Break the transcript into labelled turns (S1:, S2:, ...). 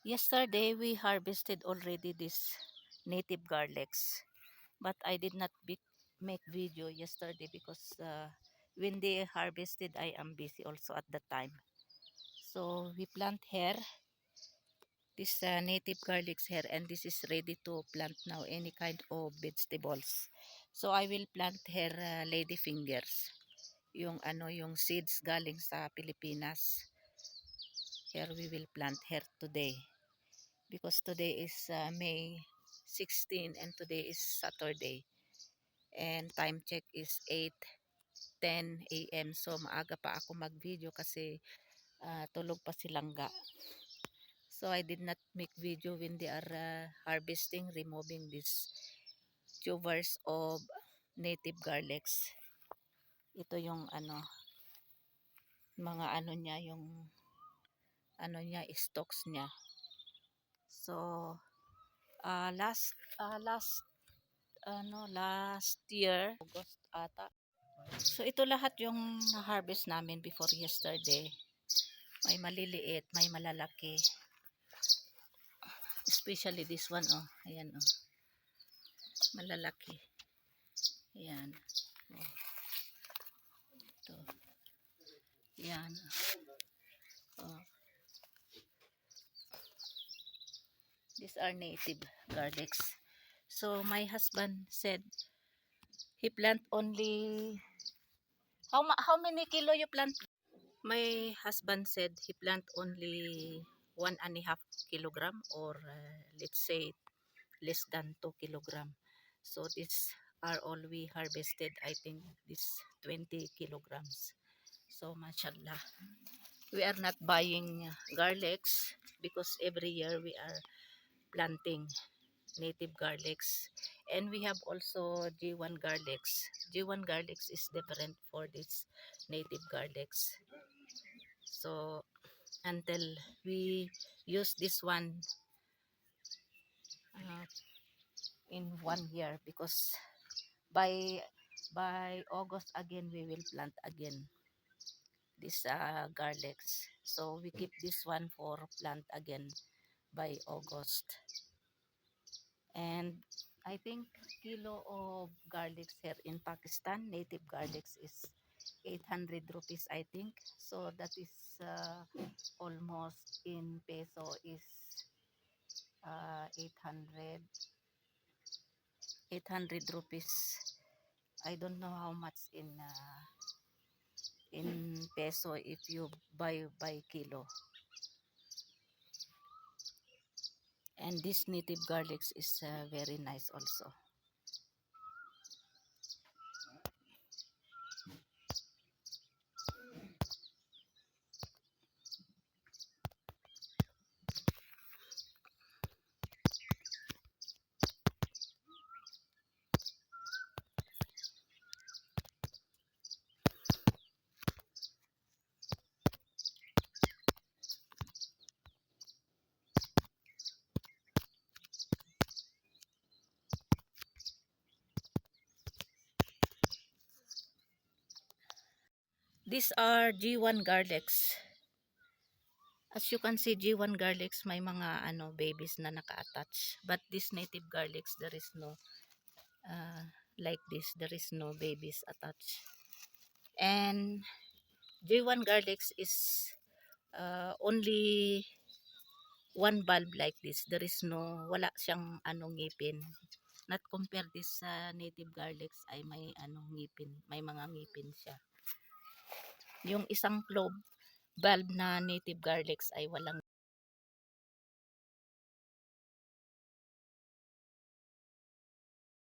S1: Yesterday we harvested already this native garlics, but I did not make video yesterday because when they harvested I am busy also at the time. So we plant here this native garlics here, and this is ready to plant now any kind of vegetables. So I will plant here lady fingers, yung yung seeds galing sa Pilipinas. Here we will plant here today, because today is May 16 and today is Saturday, and time check is 8:10 a.m. So maaga pa ako mag video kasi tulog pa si Langga. So I did not make video when they are harvesting, removing these tubers of native garlics. Ito yung mga niya, yung niya, stalks niya. So last year August ata. So ito lahat yung na-harvest namin before yesterday. May maliliit, may malalaki. Especially this one, oh. Ayan, oh. Malalaki. Ayan. Oh. Ito. Ayan. Oh. These are native garlics. So my husband said he plant only how many kilo you plant? My husband said he plant only 1.5 kilogram, or let's say less than 2 kilogram. So these are all we harvested. I think this 20 kilograms. So mashallah, we are not buying garlics because every year we are planting native garlics, and we have also G1 garlics. G1 garlics is different for this native garlics. So until we use this one in 1 year, because by August again we will plant again this garlics. So we keep this one for plant again by August. And I think kilo of garlics here in Pakistan, native garlics, is 800 rupees, I think. So that is almost in peso is 800 rupees. I don't know how much in peso if you buy by kilo. And this native garlics is very nice also. These are G1 garlics. As you can see, G1 garlics may mga babies na naka-attach. But this native garlics, there is no like this, there is no babies attached. And G1 garlics is only one bulb like this. There is no, wala siyang ngipin. Not compare this native garlics ay may ngipin, may mga ngipin siya. Yung isang clove bulb na native garlics ay walang